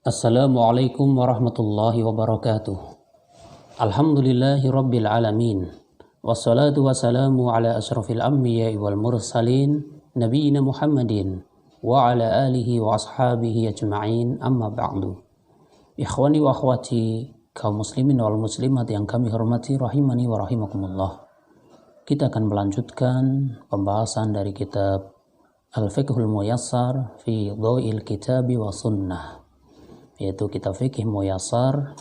Assalamualaikum warahmatullahi wabarakatuh. Alhamdulillahi rabbil alamin. Wassalatu wassalamu ala ashrafil anbiya'i wal mursalin nabiyina Muhammadin wa ala alihi wa ashabihi ajma'in, amma ba'du. Ikhwani wa akhwati, kaum muslimin wal muslimat yang kami hormati rahimani wa rahimakumullah. Kita akan melanjutkan pembahasan dari kitab Al-Fiqhul Muyassar fi Dhaw'il Kitabi wa Sunnah, yaitu kitab fikih muyassar,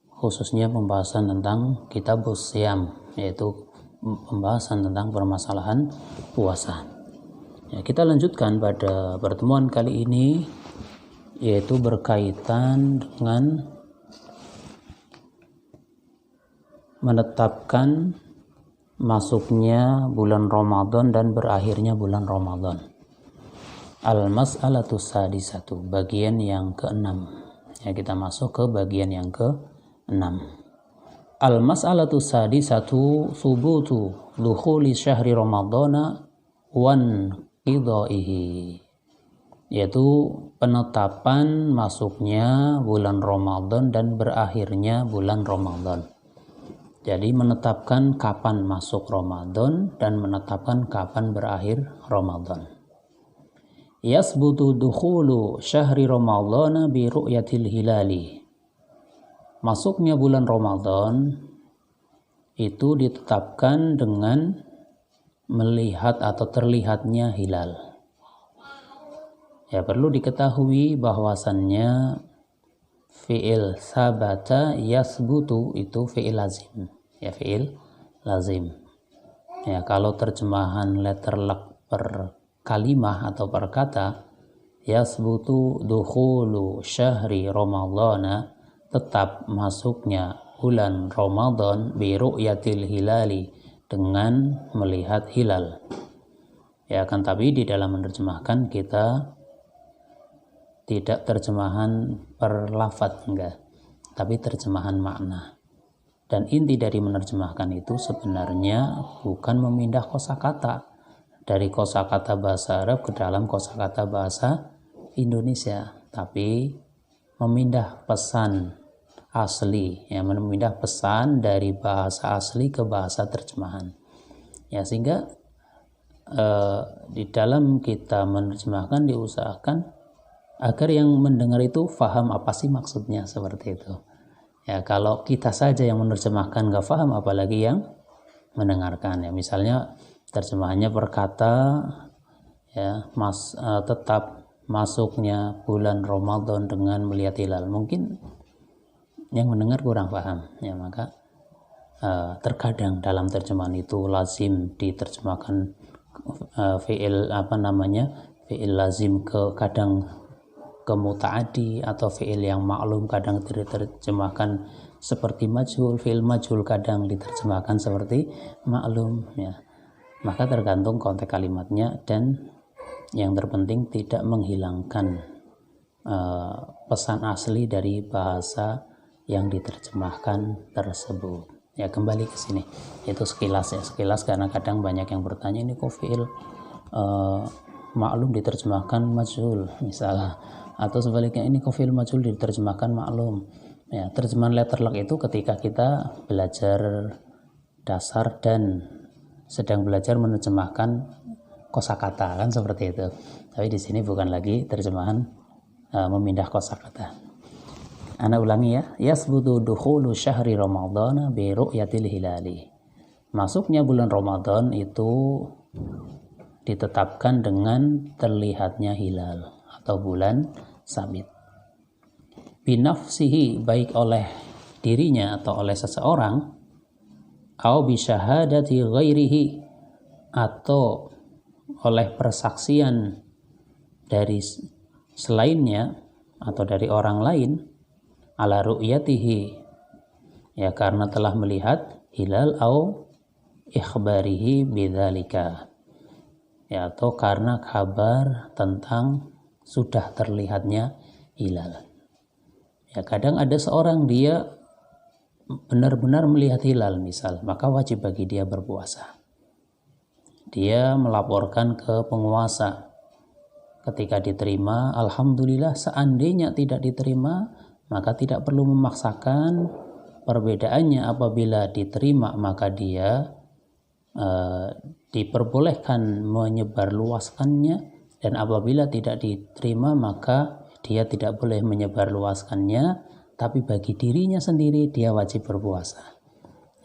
khususnya pembahasan tentang kitabus siyam, yaitu pembahasan tentang permasalahan puasa. Ya, kita lanjutkan pada pertemuan kali ini, yaitu berkaitan dengan menetapkan masuknya bulan Ramadan dan berakhirnya bulan Ramadan. Al-mas'alatu sadisatu, bagian yang ke-6. Ya, kita masuk ke bagian yang ke-6. Al-mas'alatu sadisatu thubutu dukhuli syahri ramadhana wan qidaihi, yaitu penetapan masuknya bulan Ramadan dan berakhirnya bulan Ramadan. Jadi menetapkan kapan masuk Ramadan dan menetapkan kapan berakhir Ramadan. Yasbutu dukhulu syahri ramadhana bi ru'yatil hilali. Masuknya bulan Ramadan itu ditetapkan dengan melihat atau terlihatnya hilal. Ya, perlu diketahui bahwasannya fi'il sabata yasbutu itu fi'il lazim. Ya, fi'il lazim. Ya, kalau terjemahan letterlek per kalimah atau per kata, yasbutu dukhulu syahri ramadhana, tetap masuknya bulan Ramadan, bi ru'yatil hilali, dengan melihat hilal. Ya, kan, tapi di dalam menerjemahkan kita tidak terjemahan per lafadz, enggak, tapi terjemahan makna. Dan inti dari menerjemahkan itu sebenarnya bukan memindah kosakata dari kosakata bahasa Arab ke dalam kosakata bahasa Indonesia, tapi memindah pesan asli, ya, memindah pesan dari bahasa asli ke bahasa terjemahan. Ya, sehingga di dalam kita menerjemahkan diusahakan agar yang mendengar itu faham apa sih maksudnya, seperti itu. Ya, kalau kita saja yang menerjemahkan nggak faham, apalagi yang mendengarkan. Ya, misalnya terjemahannya berkata, ya, tetap masuknya bulan Ramadan dengan melihat hilal. Mungkin yang mendengar kurang paham, ya, maka terkadang dalam terjemahan itu lazim diterjemahkan fi'il fi'il lazim kadang ke muta'addi, atau fi'il yang maklum kadang diterjemahkan seperti majhul, fi'il majhul kadang diterjemahkan seperti maklum, ya. Maka tergantung konteks kalimatnya, dan yang terpenting tidak menghilangkan pesan asli dari bahasa yang diterjemahkan tersebut. Ya, kembali ke sini, itu sekilas, ya, sekilas, karena kadang banyak yang bertanya, ini kok fi'il maklum diterjemahkan majhul misalnya, atau sebaliknya ini kok fi'il majhul diterjemahkan maklum. Ya, terjemahan letterlock itu ketika kita belajar dasar dan sedang belajar menerjemahkan kosakata, kan, seperti itu. Tapi di sini bukan lagi terjemahan memindah kosakata. Ana ulangi, ya. Yasbutu dukhulu syahri ramadhana bi ru'yatil hilali. Masuknya bulan Ramadan itu ditetapkan dengan terlihatnya hilal atau bulan sabit. Binafsihi, baik oleh dirinya atau oleh seseorang, au bi syahadati ghairihi, atau oleh persaksian dari selainnya atau dari orang lain, ala ru'yatihi, ya, karena telah melihat hilal, au ikhbarihi bidzalika, ya, atau karena kabar tentang sudah terlihatnya hilal. Ya, kadang ada seorang dia benar-benar melihat hilal misal, maka wajib bagi dia berpuasa. Dia melaporkan ke penguasa, ketika diterima, alhamdulillah. Seandainya tidak diterima, maka tidak perlu memaksakan. Perbedaannya apabila diterima, maka dia diperbolehkan menyebarluaskannya, dan apabila tidak diterima, maka dia tidak boleh menyebarluaskannya, tapi bagi dirinya sendiri dia wajib berpuasa.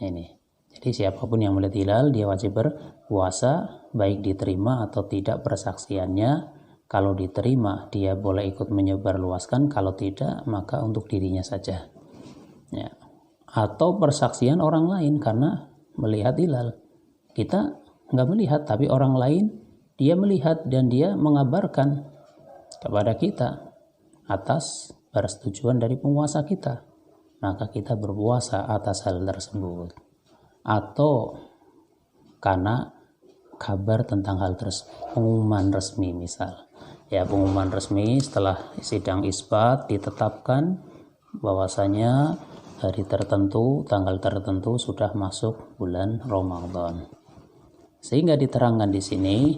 Ini. Jadi siapapun yang melihat hilal dia wajib berpuasa, baik diterima atau tidak persaksiannya. Kalau diterima dia boleh ikut menyebarluaskan, kalau tidak maka untuk dirinya saja. Ya. Atau persaksian orang lain karena melihat hilal. Kita nggak melihat, tapi orang lain dia melihat dan dia mengabarkan kepada kita atas persetujuan dari penguasa kita. Maka kita berpuasa atas hal tersebut. Atau karena kabar tentang hal tersebut, pengumuman resmi misal. Ya, pengumuman resmi setelah sidang isbat ditetapkan bahwasanya hari tertentu, tanggal tertentu sudah masuk bulan Ramadan. Sehingga diterangkan di sini,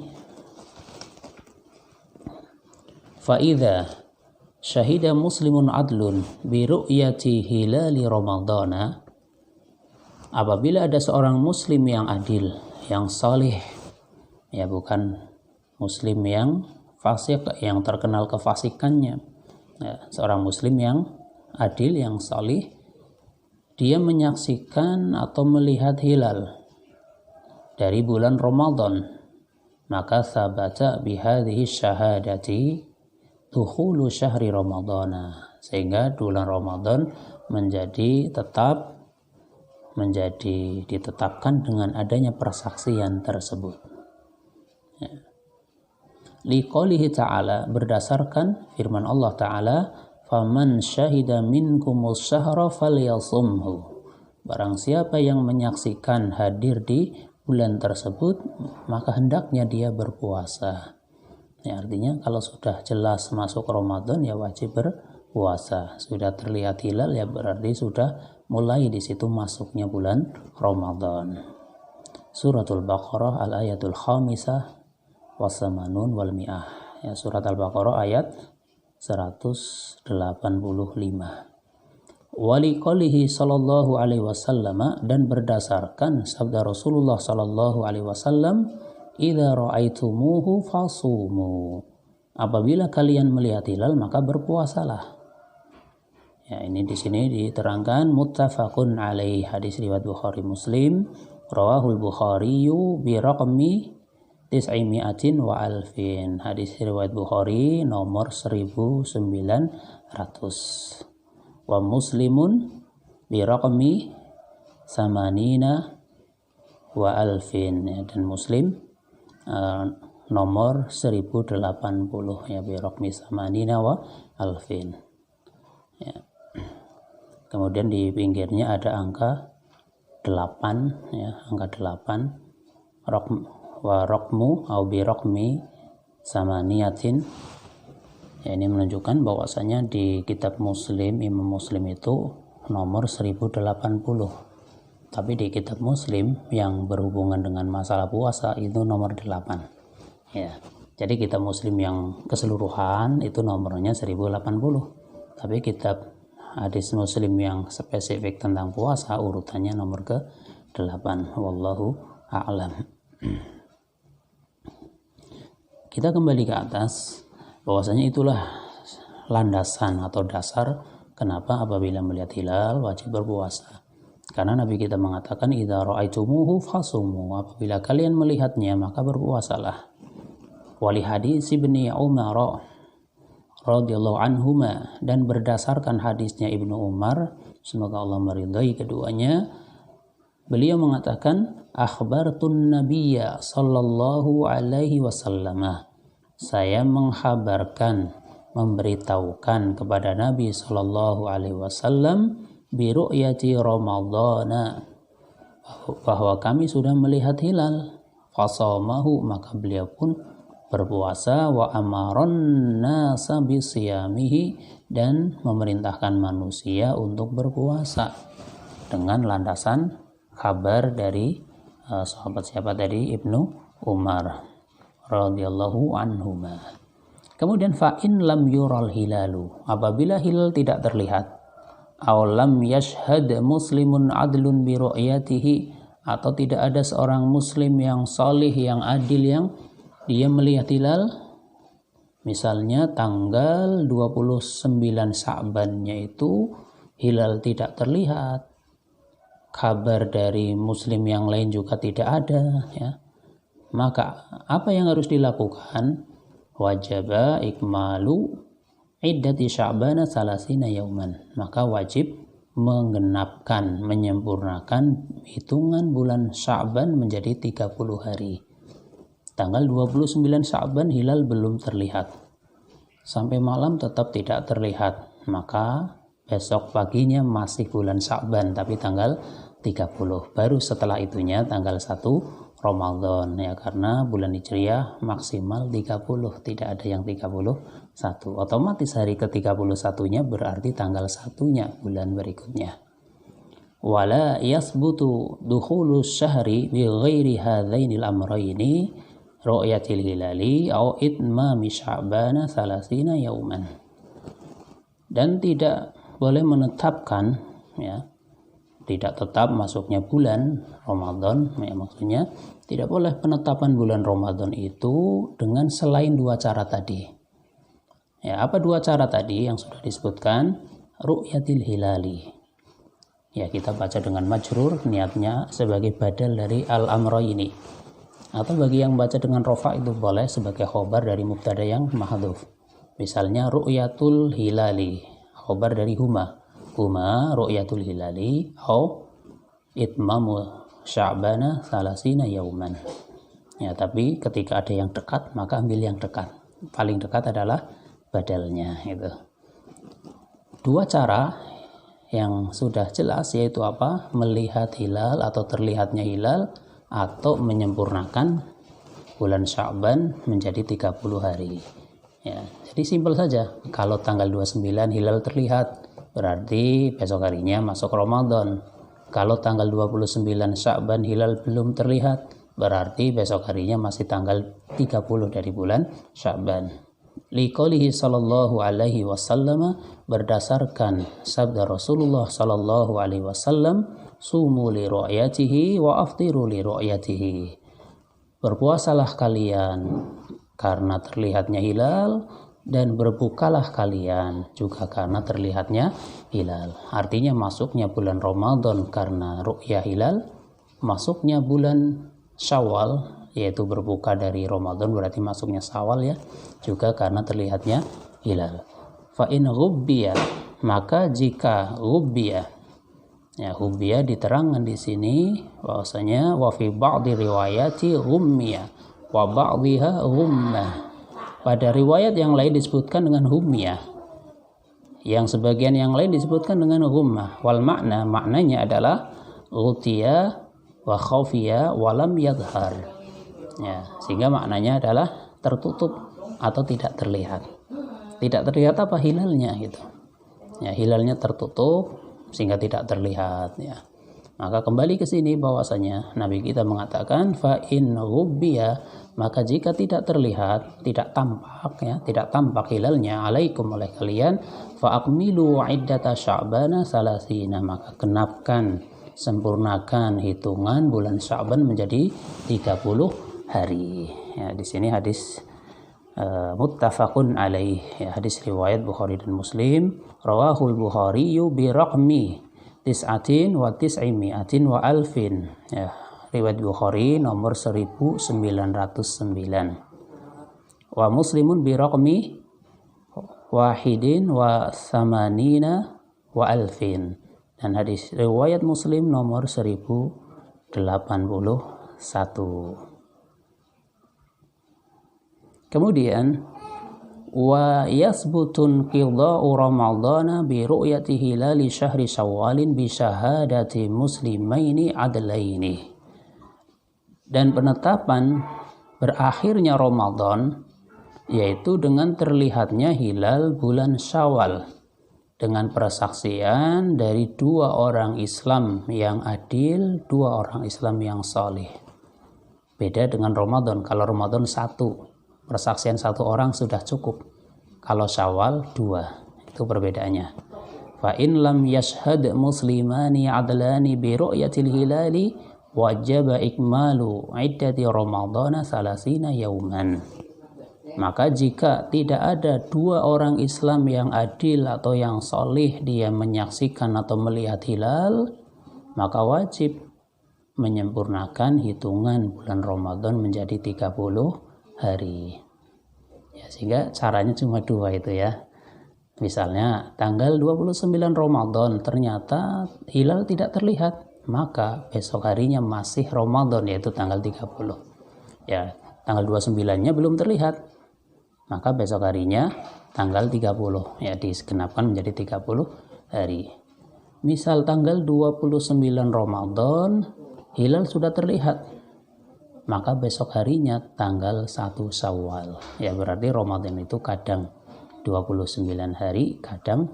faida syahida muslimun adlun bi ru'yati hilali ramadhana, apabila ada seorang muslim yang adil, yang salih, ya bukan muslim yang fasik, yang terkenal kefasikannya, ya, seorang muslim yang adil, yang salih, dia menyaksikan atau melihat hilal dari bulan Ramadan, maka sabata bihadhihi syahadati dukhulu syahri Ramadana, sehingga bulan Ramadan ditetapkan dengan adanya persaksian tersebut. Ya. Liqaulihi ta'ala, berdasarkan firman Allah Ta'ala, faman syahida minkumus syahra falyasumhu, barang siapa yang menyaksikan hadir di bulan tersebut, maka hendaknya dia berpuasa. Ya, artinya kalau sudah jelas masuk Ramadan ya wajib berpuasa. Sudah terlihat hilal ya berarti sudah mulai di situ masuknya bulan Ramadan. Suratul Baqarah al-ayatul khamisah wasamanun wal mi'ah. Ya, surat Al-Baqarah ayat 185. Wali qalihi sallallahu alaihi wasallam, dan berdasarkan sabda Rasulullah sallallahu alaihi wasallam, idza ra'aitumuhu fasumu, apabila kalian melihat hilal maka berpuasalah. Ya, ini di sini diterangkan muttafaqun alaih, hadis riwayat Bukhari Muslim, rawahul Bukhari bi raqmi 900 wa alfin, hadis riwayat Bukhari nomor 1900, wa Muslimun bi raqmi 80 wa alfin, ya, dan Muslim nomor 1080, ya, bi raqmi 80 wa alfin. Ya. Kemudian di pinggirnya ada angka 8, ya, angka 8, wa raqmu au bi raqmi samaniyatin. Ya, ini menunjukkan bahwasanya di kitab Muslim, Imam Muslim itu nomor 1080. Tapi di kitab Muslim yang berhubungan dengan masalah puasa itu nomor 8. Ya. Jadi kitab Muslim yang keseluruhan itu nomornya 1080. Tapi kitab hadis Muslim yang spesifik tentang puasa urutannya nomor ke-8. Wallahu a'lam. Kita kembali ke atas, bahwasanya itulah landasan atau dasar kenapa apabila melihat hilal wajib berpuasa. Karena Nabi kita mengatakan idza ra'aitumuhu fasumu, apabila kalian melihatnya maka berpuasalah. Wali hadis Ibnu Umar radhiyallahu anhuma, dan berdasarkan hadisnya Ibnu Umar, semoga Allah meridai keduanya, beliau mengatakan akhbartun nabiyya sallallahu alaihi wasallam, saya menghabarkan, memberitahukan kepada Nabi sallallahu alaihi wasallam bi ru'yati ramadhana, bahwa kami sudah melihat hilal, fasamahu, maka beliau pun berpuasa, wa amaron nasa bisiyamihi, dan memerintahkan manusia untuk berpuasa dengan landasan kabar dari sahabat siapa tadi, Ibnu Umar radhiyallahu anhuma. Kemudian fa'in lam yural hilalu, apabila hilal tidak terlihat, aw lam yashhad muslimun adlun bi ru'yatihi, atau tidak ada seorang muslim yang salih, yang adil, yang dia melihat hilal, misalnya tanggal 29 Sya'bannya itu hilal tidak terlihat, kabar dari muslim yang lain juga tidak ada, ya, maka apa yang harus dilakukan? Wajaba ikmalu iddati Sya'bana salasina yauman, maka wajib menggenapkan, menyempurnakan hitungan bulan Sya'ban menjadi 30 hari. Tanggal 29 Sya'ban hilal belum terlihat, sampai malam tetap tidak terlihat, maka besok paginya masih bulan Sya'ban tapi tanggal 30. Baru setelah itunya tanggal 1 Ramadan, ya, karena bulan Hijriah maksimal 30, tidak ada yang 31. Otomatis hari ke-31-nya berarti tanggal 1-nya bulan berikutnya. Wala yasbutu dukhulu syahri bi ghairi hadzainil amrayni ru'yatil hilali au itmami sya'bana salasina yauman. Dan tidak boleh menetapkan, ya, tidak tetap masuknya bulan Ramadan, ya, maksudnya tidak boleh penetapan bulan Ramadan itu dengan selain dua cara tadi. Ya, apa dua cara tadi yang sudah disebutkan? Ru'yatil hilali. Ya, kita baca dengan majrur, niatnya sebagai badal dari al-amro ini. Atau bagi yang baca dengan rofa itu boleh sebagai khobar dari mubtada yang mahdhuf. Misalnya ru'yatul hilali, khobar dari huma ru'yatul hilali au itmamu sya'bana salasina yauman. Ya, tapi ketika ada yang dekat maka ambil yang dekat. Paling dekat adalah badalnya itu. Dua cara yang sudah jelas, yaitu apa? Melihat hilal atau terlihatnya hilal, atau menyempurnakan bulan Sya'ban menjadi 30 hari. Ya, jadi simpel saja. Kalau tanggal 29 hilal terlihat, berarti besok harinya masuk Ramadan. Kalau tanggal 29 Sya'ban hilal belum terlihat, berarti besok harinya masih tanggal 30 dari bulan Sya'ban. Liqaulihi sallallahu alaihi wasallam, berdasarkan sabda Rasulullah sallallahu alaihi wasallam, sumu li ru'yatihi wa aftiru li ru'yatihi. Berpuasalah kalian karena terlihatnya hilal, dan berbukalah kalian juga karena terlihatnya hilal. Artinya masuknya bulan Ramadan karena ru'yah hilal, masuknya bulan Syawal yaitu berbuka dari Ramadan berarti masuknya Syawal, ya, juga karena terlihatnya hilal. Fa in ghubbiya, maka jika ghubbiya, ya, ghubbiya diterangkan di sini bahwasanya wa fi ba'dhi riwayati ghummiya wa ba'dhiha ghummah. Pada riwayat yang lain disebutkan dengan hummiyah, yang sebagian yang lain disebutkan dengan ghummah. Wal makna, maknanya adalah ghutiya wa khafiya wa lam yadhhar. Ya, sehingga maknanya adalah tertutup atau tidak terlihat. Tidak terlihat apa? Hilalnya gitu. Ya, hilalnya tertutup sehingga tidak terlihat, ya. Maka kembali ke sini bahwasanya Nabi kita mengatakan fa in ghubbiya, maka jika tidak terlihat, tidak tampak, ya, tidak tampak hilalnya alaikum oleh kalian, fa akmilu iddata sya'bana salasina, maka genapkan, sempurnakan hitungan bulan Sya'ban menjadi 30 hari. Ya, di sini hadis muttafaqun alaih, ya, hadis riwayat Bukhari dan Muslim. Rawahul Bukhari bi raqmi tis'atin wa tis'imi'atin wa alfin, ya, riwayat Bukhari nomor 1909. Wa Muslimun bi raqmi wahidin wa samanina wa alfin, dan hadis riwayat Muslim nomor 1081. Kemudian wa yasbutun qida'u ramadhana bi ru'yati hilali syahri syawalin bi syahadati muslimaini adlaini. Dan penetapan berakhirnya Ramadan yaitu dengan terlihatnya hilal bulan Syawal dengan persaksian dari dua orang Islam yang adil, dua orang Islam yang saleh. Beda dengan Ramadan. Kalau Ramadan satu, persaksian satu orang sudah cukup. Kalau Syawal 2, itu perbedaannya. Fa in lam yashhad muslimani adlani bi ru'yatil hilali wajaba ikmalu iddati ramadhana salasina yauman. Maka jika tidak ada 2 orang Islam yang adil atau yang solih dia menyaksikan atau melihat hilal, maka wajib menyempurnakan hitungan bulan Ramadan menjadi 30 hari. Ya, sehingga caranya cuma 2 itu ya. Misalnya tanggal 29 Ramadan ternyata hilal tidak terlihat, maka besok harinya masih Ramadan, yaitu tanggal 30. Ya, tanggal 29-nya belum terlihat, maka besok harinya tanggal 30, ya digenapkan menjadi 30 hari. Misal tanggal 29 Ramadan hilal sudah terlihat, maka besok harinya tanggal 1 Syawal. Ya berarti Ramadan itu kadang 29 hari, kadang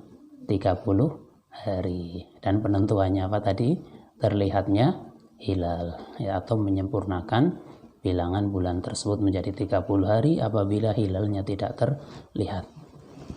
30 hari. Dan penentuannya apa tadi? Terlihatnya hilal, ya, atau menyempurnakan bilangan bulan tersebut menjadi 30 hari apabila hilalnya tidak terlihat.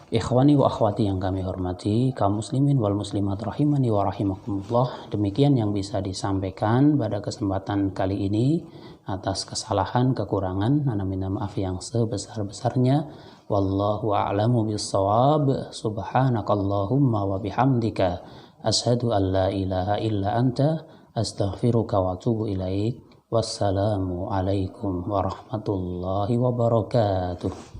Ikhwani wa akhwati yang kami hormati, kaum muslimin wal muslimat rahimani wa rahimakumullah. Demikian yang bisa disampaikan pada kesempatan kali ini. Atas kesalahan, kekurangan, ana minta maaf yang sebesar-besarnya. Wallahu a'lamu bissawab. Subhanakallahumma wa bihamdika asyhadu an la ilaha illa anta astaghfiruka wa atubu ilaik. Wassalamu alaikum warahmatullahi wabarakatuh.